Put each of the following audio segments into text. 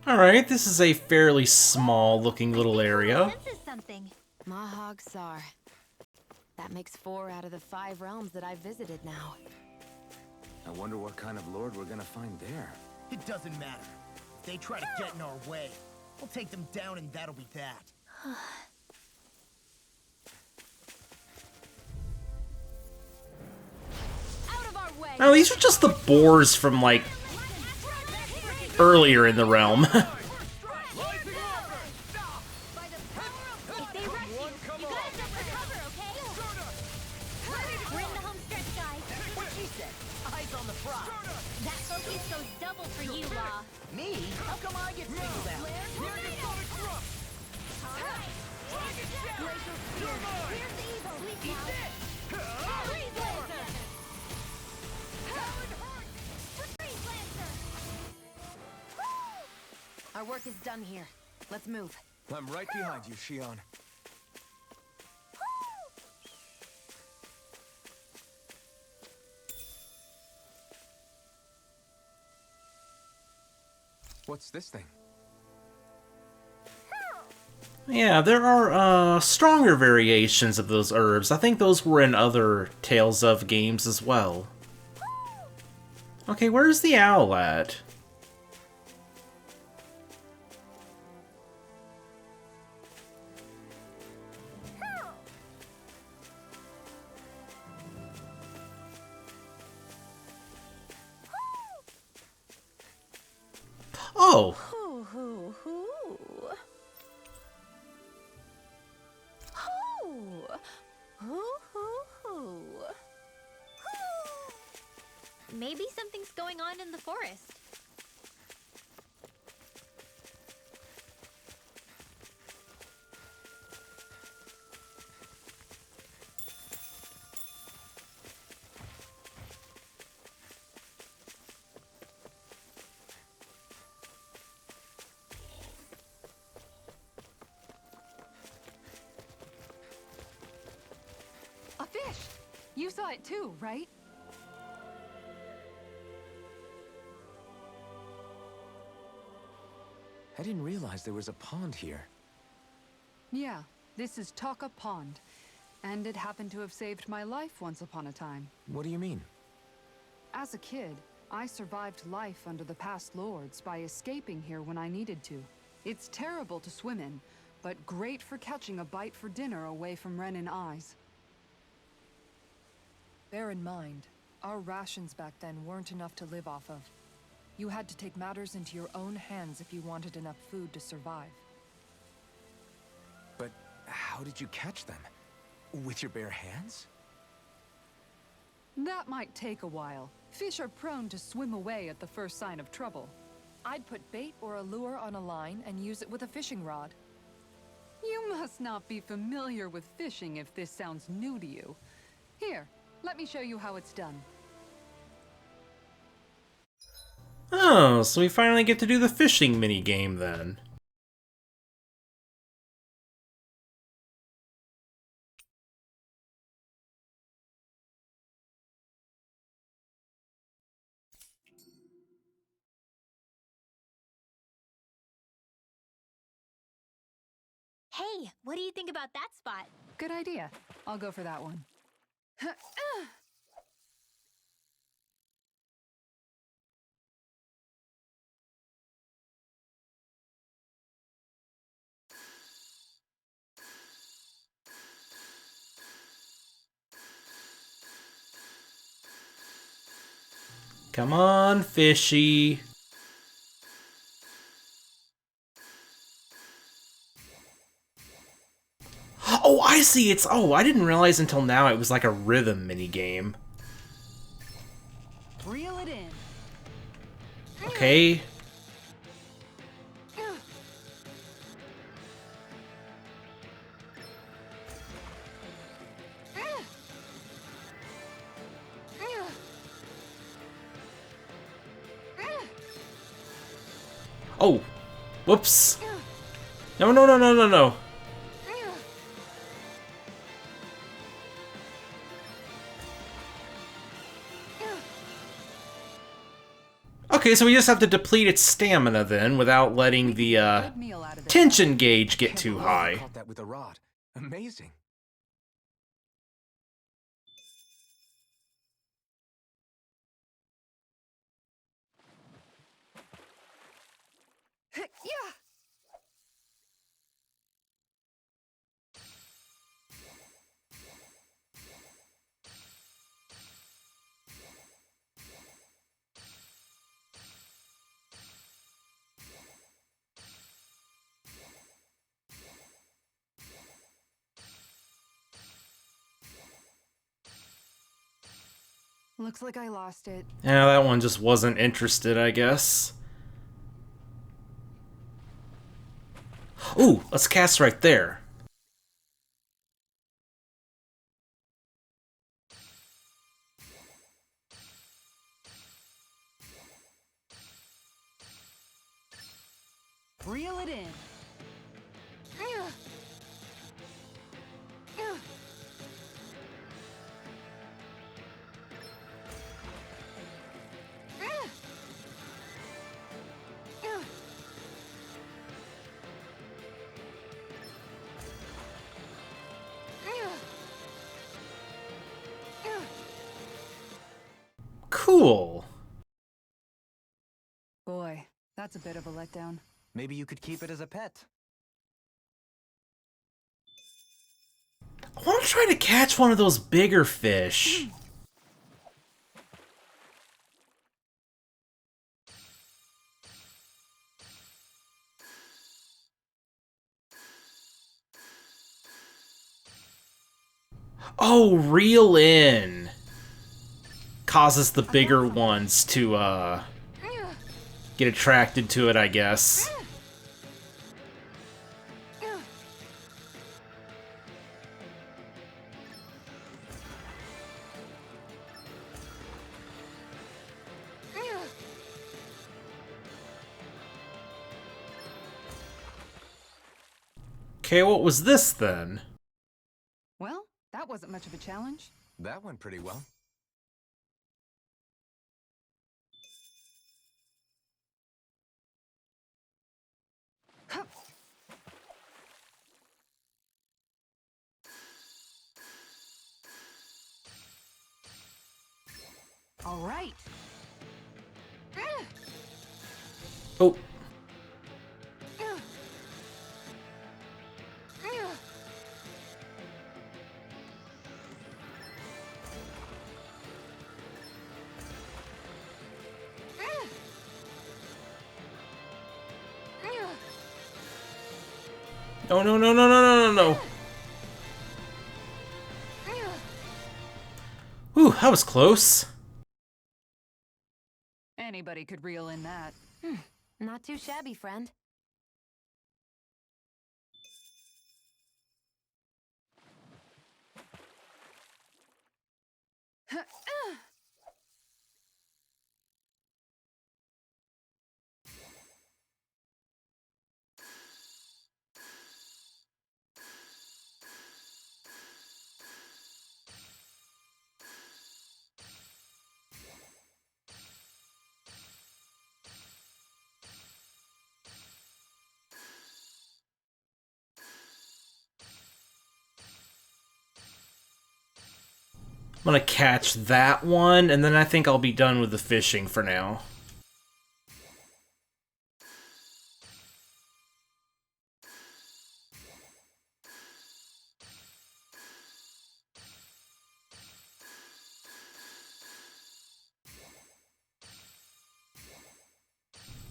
Alright, this is a fairly small looking little area. This is something. Mahagsar. That makes 4 out of the 5 realms that I've visited now. I wonder what kind of lord we're gonna find there. It doesn't matter. If they try to get in our way, we'll take them down and that'll be that. Out of our way! Now, these are just the boars from, like, earlier in the realm. If they rush you, you gotta jump for cover, okay? We're in the home stretch, guys. What she said. Eyes on the prize. That focus goes double for you, Law. Me? How come I get singled out? Glacial Spear. Here's the Iido. He's dead. Freeze Lancer. Freeze Lancer. Our work is done here. Let's move. I'm right behind you, Shion. What's this thing? Yeah, there are stronger variations of those herbs. I think those were in other Tales of games as well. Okay, where's the owl at? Oh! Hoo hoo hoo. Hoo. Hoo hoo hoo. Maybe something's going on in the forest. A fish! You saw it too, right? I didn't realize there was a pond here. Yeah, this is Taka Pond. And it happened to have saved my life once upon a time. What do you mean? As a kid, I survived life under the past lords by escaping here when I needed to. It's terrible to swim in, but great for catching a bite for dinner away from Renin eyes. Bear in mind, our rations back then weren't enough to live off of. You had to take matters into your own hands if you wanted enough food to survive. But how did you catch them? With your bare hands? That might take a while. Fish are prone to swim away at the first sign of trouble. I'd put bait or a lure on a line and use it with a fishing rod. You must not be familiar with fishing if this sounds new to you. Here, let me show you how it's done. Oh, so we finally get to do the fishing minigame then. Hey, what do you think about that spot? Good idea. I'll go for that one. Come on, fishy. Oh, I see. It's... Oh, I didn't realize until now it was like a rhythm minigame. Reel it in. Okay. Oh. Whoops. No, no, no, no, no, no. Okay, so we just have to deplete its stamina then, without letting the Good meal out of this. tension gauge get too Can't believe you high. caught that with a rod. Amazing. Yeah. Looks like I lost it. Yeah, that one just wasn't interested, I guess. Ooh, let's cast right there. Reel it in. Cool. Boy, that's a bit of a letdown. Maybe you could keep it as a pet. I want to try to catch one of those bigger fish. Oh, reel in. Causes the bigger ones to, get attracted to it, I guess. Okay, what was this then? Well, that wasn't much of a challenge. That went pretty well. All right. Oh, no, no, no, no, no, no, no, no. Whew, that was close. Anybody could reel in that. Not too shabby, friend. I'm gonna catch that one, and then I think I'll be done with the fishing for now.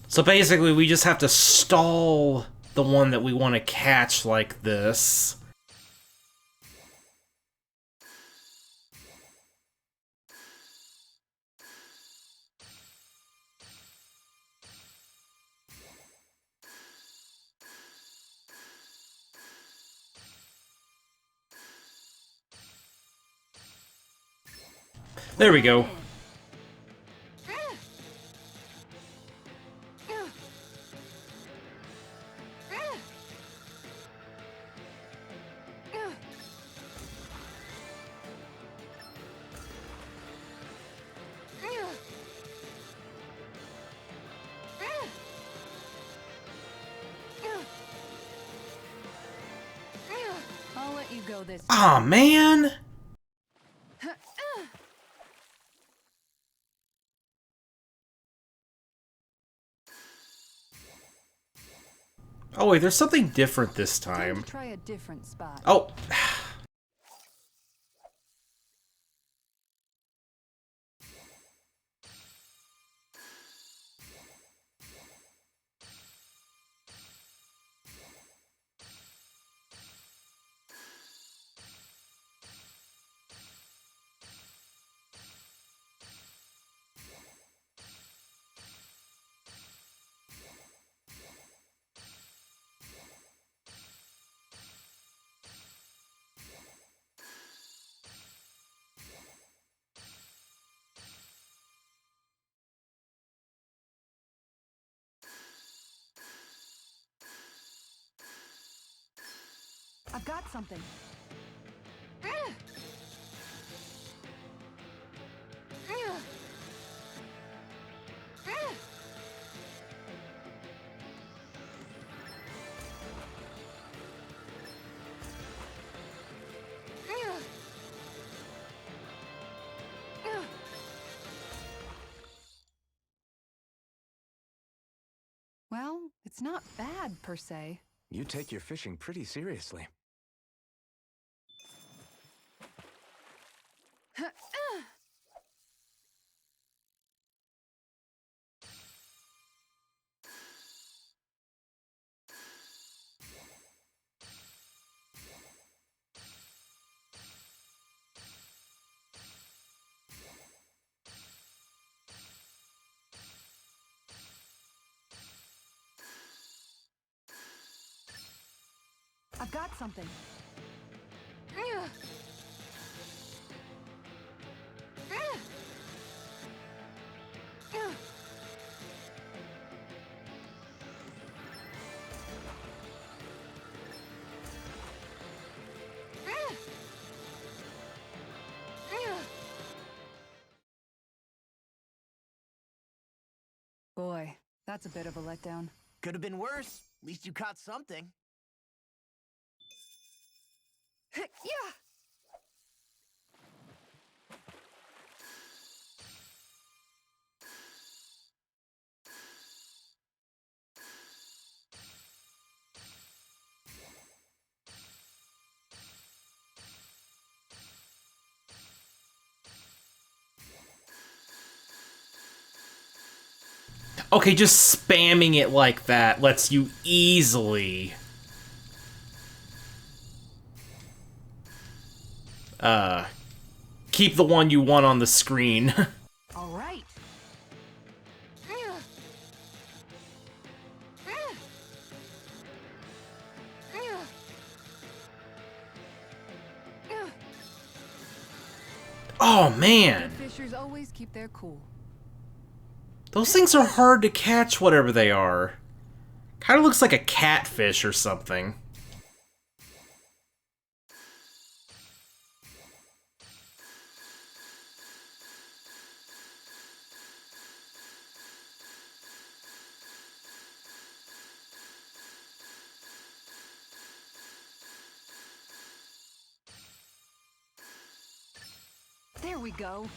So basically, we just have to stall the one that we want to catch like this. There we go. go this Aw, man! Oh wait, there's something different this Time time. to try a different spot. Oh. I've got something. Well, it's not bad per se. You take your fishing pretty seriously. I've got something. Boy, that's a bit of a letdown. Could have been worse. At least you caught something. Yeah. Okay, just spamming it like that lets you easily... keep the one you want on the screen. All right. Oh, man! Fishers always keep their cool. Those things are hard to catch, whatever they are. Kind of looks like a catfish or something. There we go.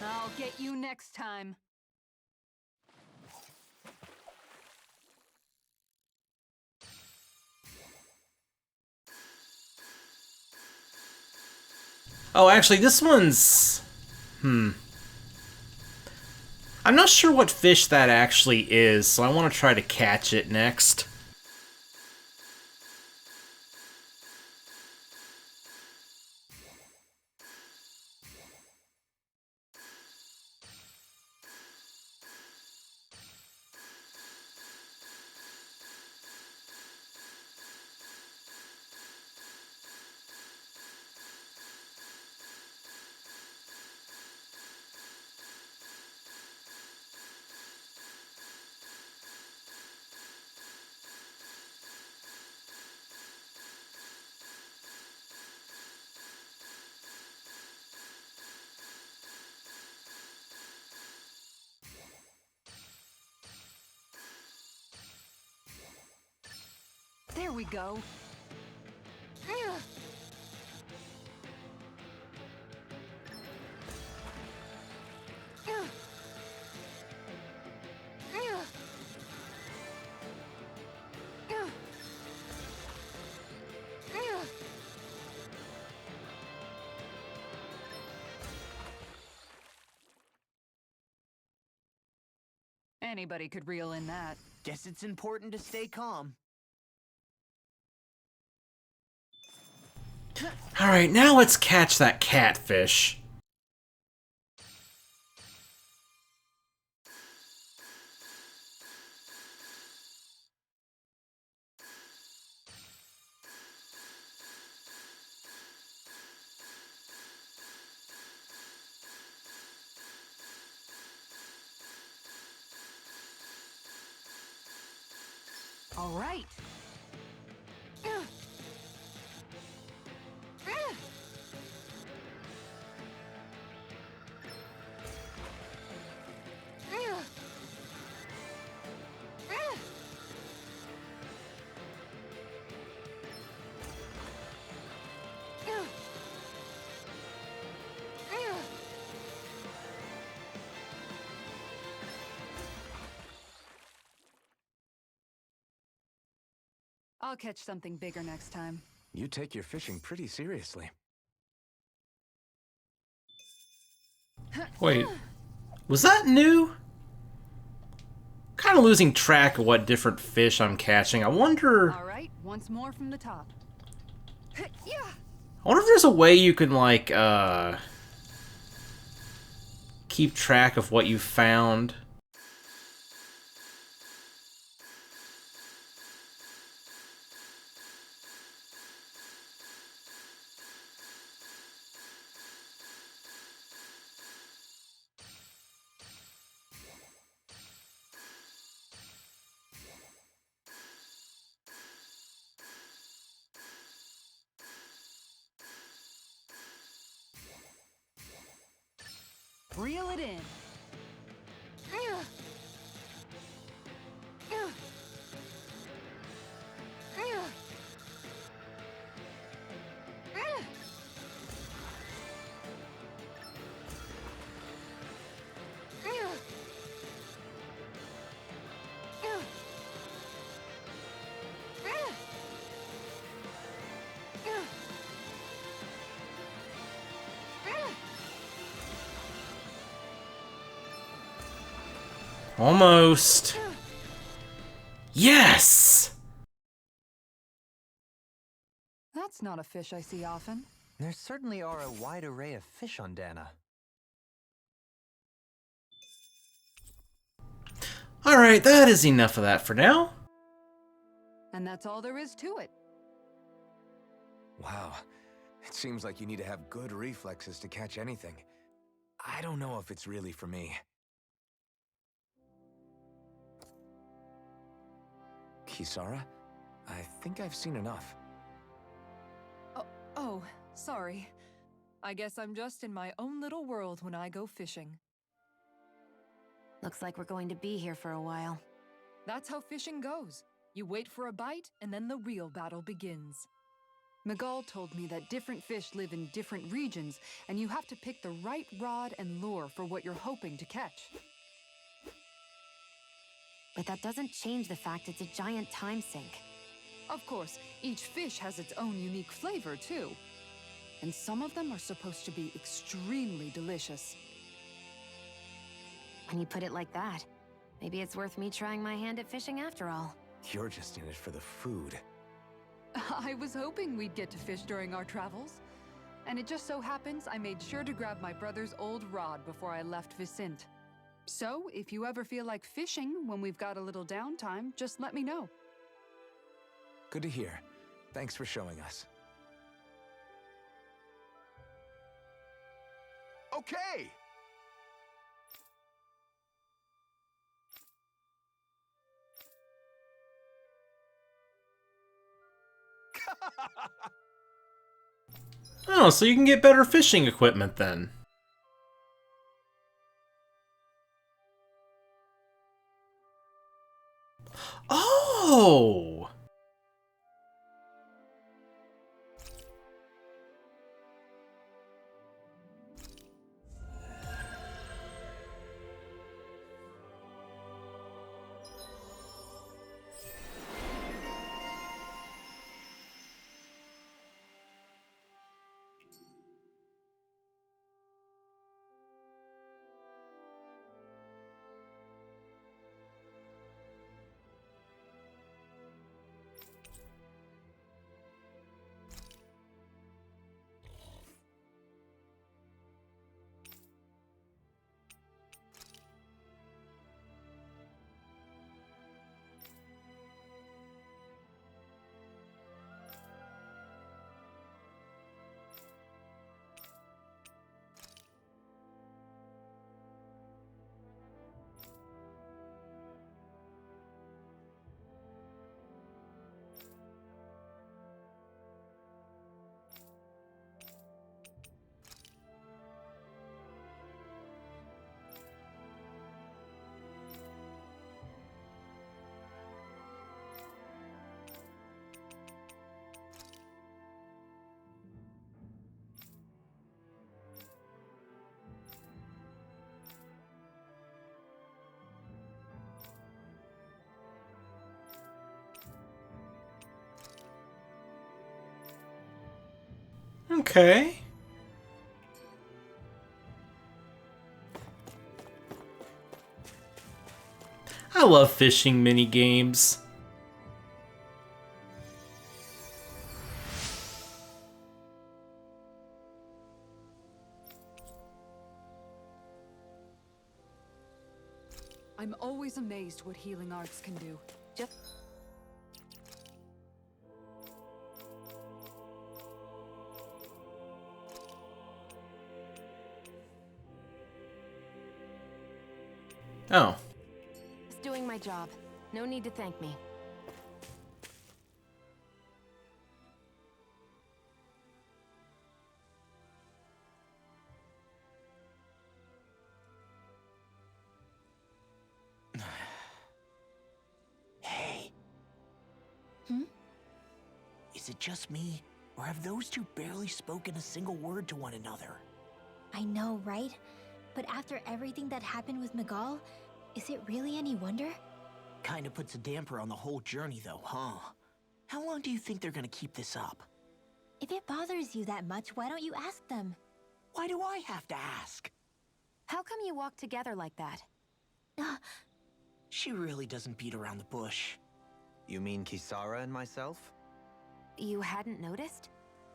I'll get you next time. Oh, actually, this one's... I'm not sure what fish that actually is, so I want to try to catch it next. we go. Anybody could reel in that. Guess it's important to stay calm. Alright, now let's catch that catfish. All right. I'll catch something bigger next time. You take your fishing pretty seriously. Wait, was that new? Kind of losing track of what different fish I'm catching. I wonder All right, once more from the top. Yeah. if there's a way you can, like, keep track of what you found. Reel it in. Almost. Yes! That's not a fish I see often. There certainly are a wide array of fish on Dana. Alright, that is enough of that for now. And that's all there is to it. Wow. It seems like you need to have good reflexes to catch anything. I don't know if it's really for me. Kisara? I think I've seen enough. Oh, sorry. I guess I'm just in my own little world when I go fishing. Looks like we're going to be here for a while. That's how fishing goes. You wait for a bite, and then the real battle begins. Miguel told me that different fish live in different regions, and you have to pick the right rod and lure for what you're hoping to catch. But that doesn't change the fact it's a giant time sink. Of course, each fish has its own unique flavor, too. And some of them are supposed to be extremely delicious. When you put it like that, maybe it's worth me trying my hand at fishing after all. You're just in it for the food. I was hoping we'd get to fish during our travels. And it just so happens I made sure to grab my brother's old rod before I left Viscint. So, if you ever feel like fishing when we've got a little downtime, just let me know. Good to hear. Thanks for showing us. Okay! Oh, so you can get better fishing equipment then. Oh! Okay. I love fishing mini games. I'm always amazed what healing arts can do. Just Oh. Just doing my job. No need to thank me. Hey. Hmm? Is it just me, or have those two barely spoken a single word to one another? I know, right? But after everything that happened with Miguel, is it really any wonder? Kinda puts a damper on the whole journey, though, huh? How long do you think they're gonna keep this up? If it bothers you that much, why don't you ask them? Why do I have to ask? How come you walk together like that? She really doesn't beat around the bush. You mean Kisara and myself? You hadn't noticed?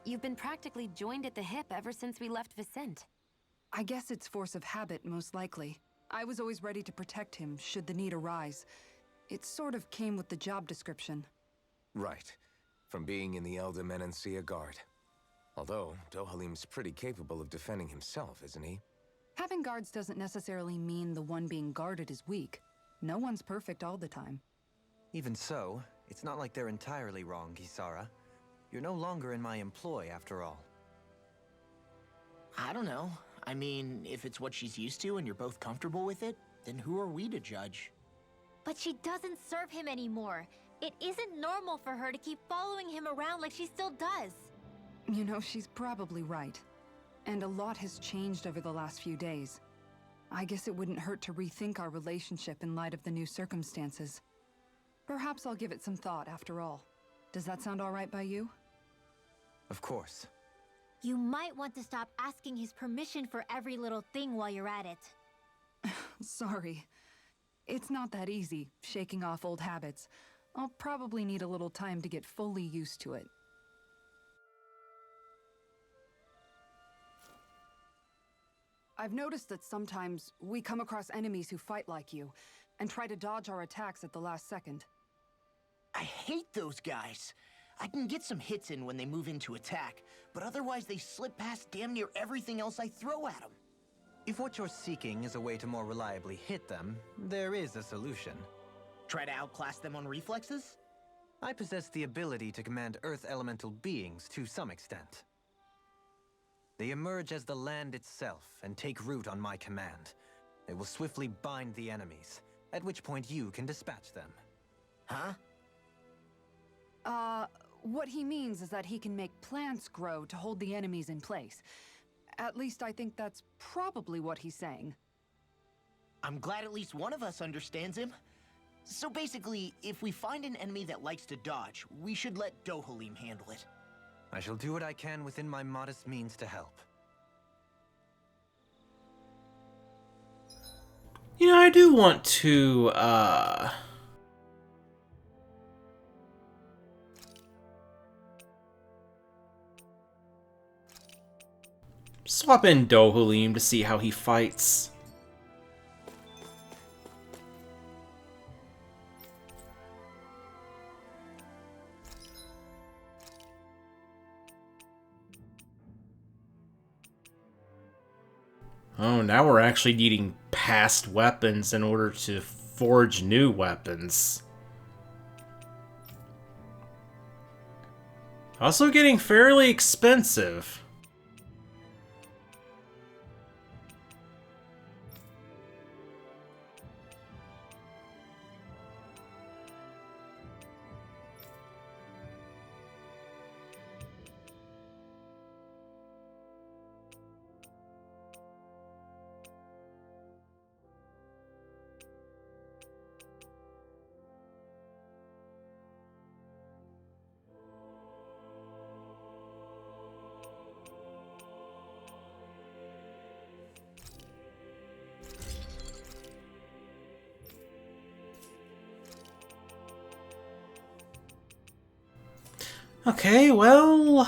You've been practically joined at the hip ever since we left Viscint. I guess it's force of habit, most likely. I was always ready to protect him, should the need arise. It sort of came with the job description. Right. From being in the Elder Menancia Guard. Although, Dohalim's pretty capable of defending himself, isn't he? Having guards doesn't necessarily mean the one being guarded is weak. No one's perfect all the time. Even so, it's not like they're entirely wrong, Kisara. You're no longer in my employ, after all. I don't know. I mean, if it's what she's used to and you're both comfortable with it, then who are we to judge? But she doesn't serve him anymore. It isn't normal for her to keep following him around like she still does. You know, she's probably right. And a lot has changed over the last few days. I guess it wouldn't hurt to rethink our relationship in light of the new circumstances. Perhaps I'll give it some thought after all. Does that sound all right by you? Of course. You might want to stop asking his permission for every little thing while you're at it. Sorry. It's not that easy, shaking off old habits. I'll probably need a little time to get fully used to it. I've noticed that sometimes we come across enemies who fight like you, and try to dodge our attacks at the last second. I hate those guys. I can get some hits in when they move into attack, but otherwise they slip past damn near everything else I throw at them. If what you're seeking is a way to more reliably hit them, there is a solution. Try to outclass them on reflexes? I possess the ability to command Earth elemental beings to some extent. They emerge as the land itself and take root on my command. They will swiftly bind the enemies, at which point you can dispatch them. Huh? What he means is that he can make plants grow to hold the enemies in place. At least I think that's probably what he's saying. I'm glad at least one of us understands him. So basically, if we find an enemy that likes to dodge, we should let Dohalim handle it. I shall do what I can within my modest means to help. You know, I do want to, swap in Dohalim to see how he fights. Oh, now we're actually needing past weapons in order to forge new weapons. Also getting fairly expensive. Okay, well...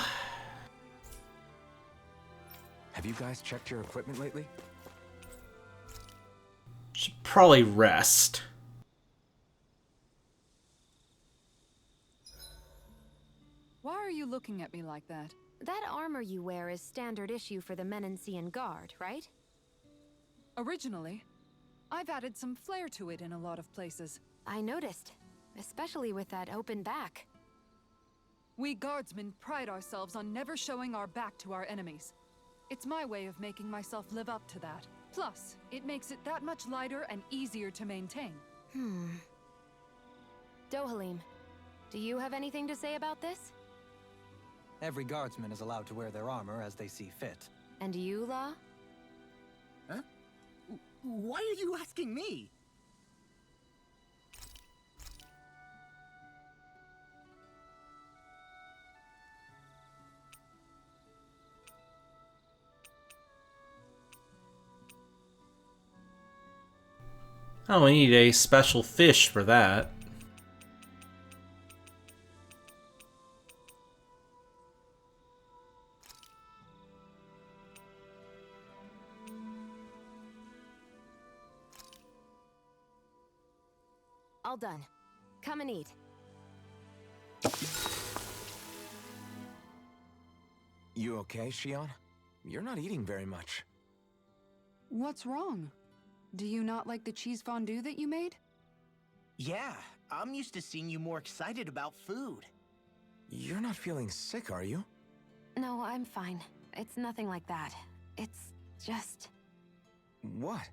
Have you guys checked your equipment lately? Should probably rest. Why are you looking at me like that? That armor you wear is standard issue for the Menancian Guard, right? Originally, I've added some flair to it in a lot of places. I noticed, especially with that open back. We guardsmen pride ourselves on never showing our back to our enemies. It's my way of making myself live up to that. Plus, it makes it that much lighter and easier to maintain. Dohalim, do you have anything to say about this? Every guardsman is allowed to wear their armor as they see fit. And you, Law? Huh? Why are you asking me? Oh, we need a special fish for that. All done. Come and eat. You okay, Shion? You're not eating very much. What's wrong? Do you not like the cheese fondue that you made? Yeah, I'm used to seeing you more excited about food. You're not feeling sick, are you? No, I'm fine. It's nothing like that. It's just... What?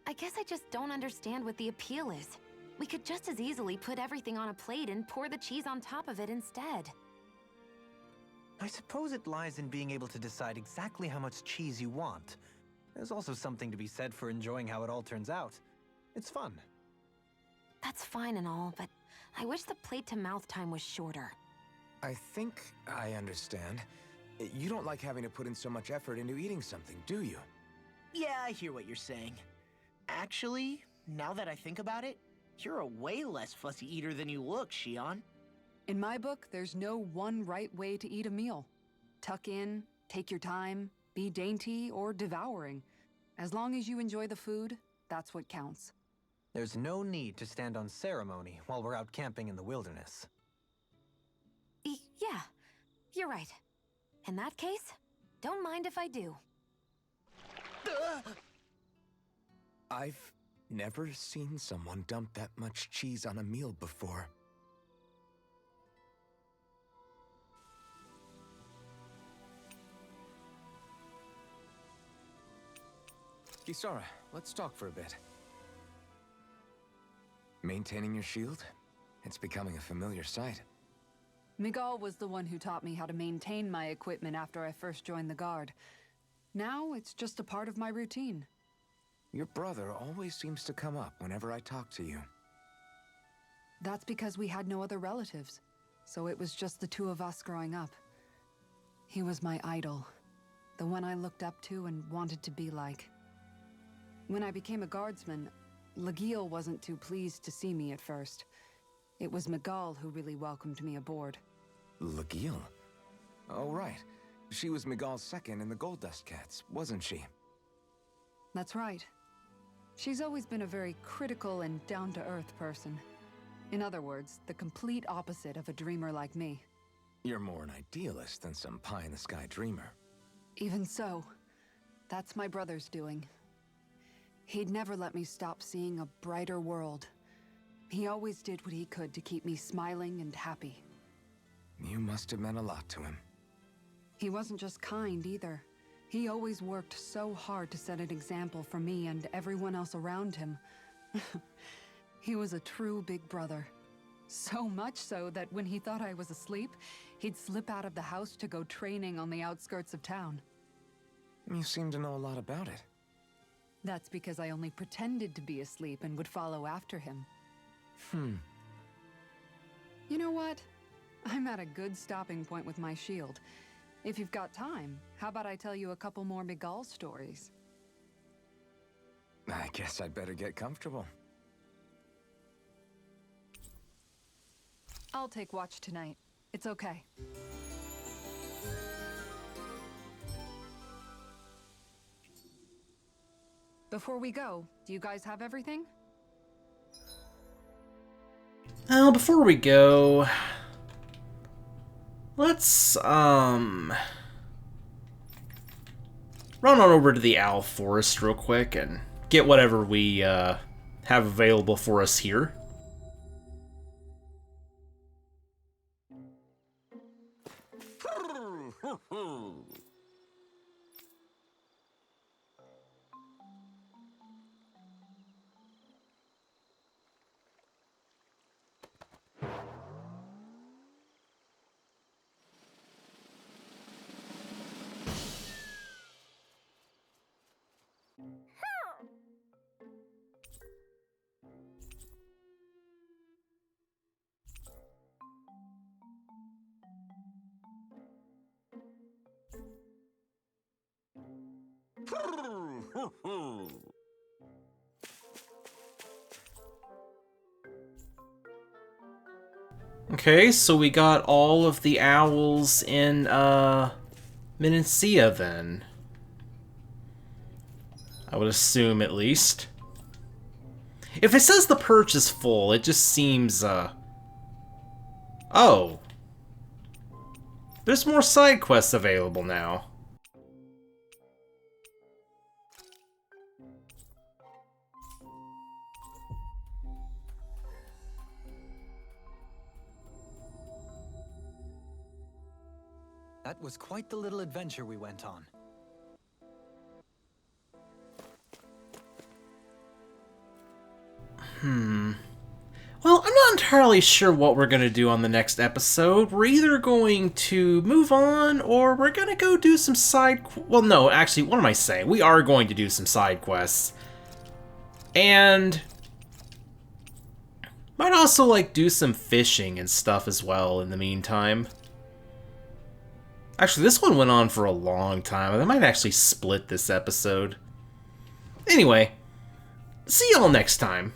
I guess I just don't understand what the appeal is. We could just as easily put everything on a plate and pour the cheese on top of it instead. I suppose it lies in being able to decide exactly how much cheese you want. There's also something to be said for enjoying how it all turns out. It's fun. That's fine and all, but I wish the plate-to-mouth time was shorter. I think I understand. You don't like having to put in so much effort into eating something, do you? Yeah, I hear what you're saying. Actually, now that I think about it, you're a way less fussy eater than you look, Shion. In my book, there's no one right way to eat a meal. Tuck in, take your time, be dainty or devouring. As long as you enjoy the food, that's what counts. There's no need to stand on ceremony while we're out camping in the wilderness. Yeah, you're right. In that case, don't mind if I do. I've never seen someone dump that much cheese on a meal before. Kisara, let's talk for a bit. Maintaining your shield? It's becoming a familiar sight. Miguel was the one who taught me how to maintain my equipment after I first joined the Guard. Now it's just a part of my routine. Your brother always seems to come up whenever I talk to you. That's because we had no other relatives, so it was just the two of us growing up. He was my idol, the one I looked up to and wanted to be like. When I became a guardsman, Lagiel wasn't too pleased to see me at first. It was Miguel who really welcomed me aboard. Lagiel? Oh, right. She was Miguel's second in the Gold Dust Cats, wasn't she? That's right. She's always been a very critical and down-to-earth person. In other words, the complete opposite of a dreamer like me. You're more an idealist than some pie-in-the-sky dreamer. Even so, that's my brother's doing. He'd never let me stop seeing a brighter world. He always did what he could to keep me smiling and happy. You must have meant a lot to him. He wasn't just kind either. He always worked so hard to set an example for me and everyone else around him. He was a true big brother. So much so that when he thought I was asleep, he'd slip out of the house to go training on the outskirts of town. You seem to know a lot about it. That's because I only pretended to be asleep and would follow after him. You know what? I'm at a good stopping point with my shield. If you've got time, how about I tell you a couple more Miguel stories? I guess I'd better get comfortable. I'll take watch tonight. It's okay. Before we go, do you guys have everything? Well, before we go, let's, run on over to the Owl Forest real quick and get whatever we, have available for us here. Okay, so we got all of the owls in, Menancia then. I would assume, at least. If it says the perch is full, it just seems, oh. There's more side quests available now. That was quite the little adventure we went on. Well, I'm not entirely sure what we're going to do on the next episode. We're either going to move on, or we're going to go do some well, no, actually, what am I saying? We are going to do some side quests. And might also, like, do some fishing and stuff as well in the meantime. Actually, this one went on for a long time. I might actually split this episode. Anyway, see y'all next time.